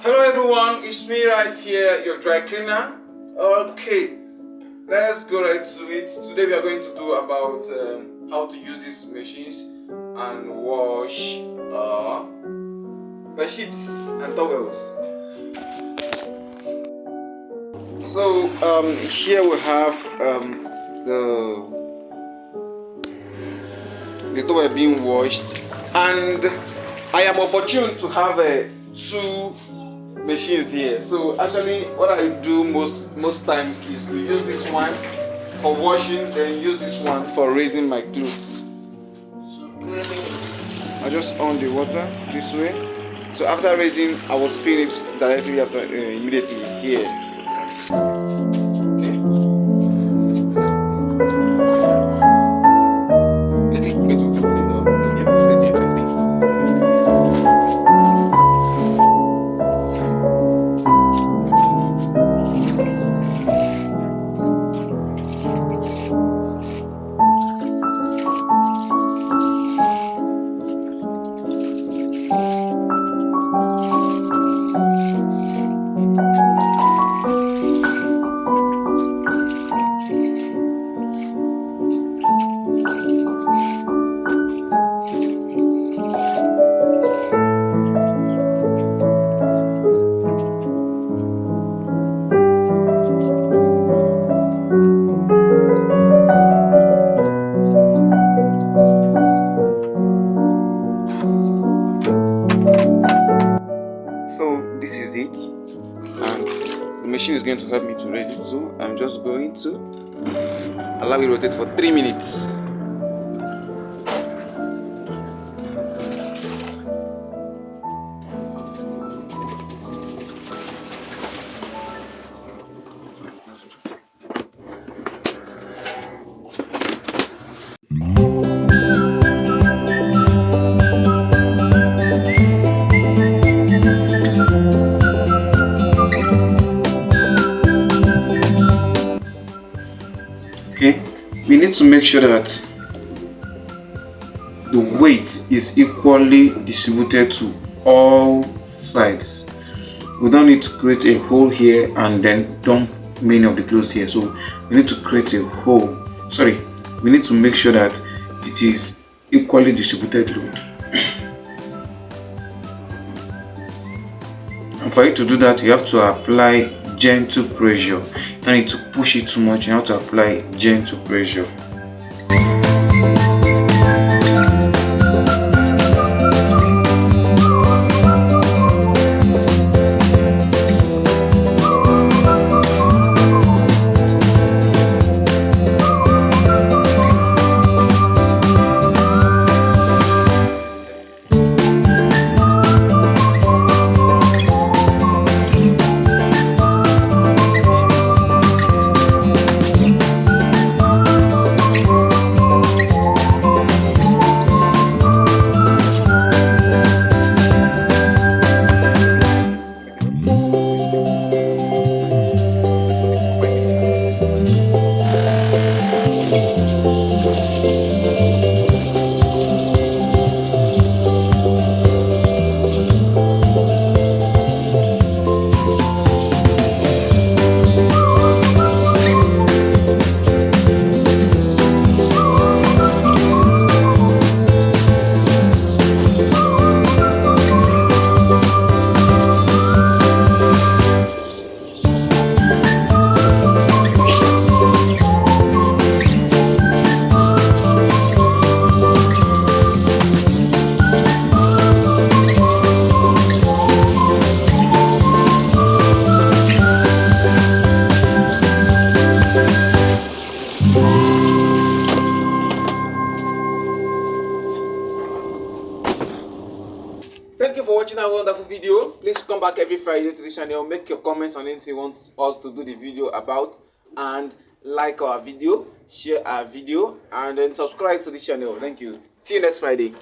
Hello everyone, it's me right here, your dry cleaner. Okay, let's go right to it. Today we are going to do about how to use these machines and wash the sheets and towels. So here we have the towel being washed, and I am opportune to have two machines here. So actually what I do most times is to use this one for washing and use this one for raising my clothes. So I just on the water this way. So after raising, I will spin it directly after immediately here. So this is it, and the machine is going to help me to raise it. So I'm just going to allow it to rotate for 3 minutes. Okay, we need to make sure that the weight is equally distributed to all sides. We don't need to create a hole here and then dump many of the clothes here. So we need to create a hole. Sorry, we need to make sure that it is equally distributed load. And for you to do that, you have to apply gentle pressure. You don't need to push it too much. You have to apply gentle pressure. Thank you for watching our wonderful video. Please come back every Friday to the channel. Make your comments on anything you want us to do the video about, and like our video, share our video, and then subscribe to the channel. Thank you. See you next Friday.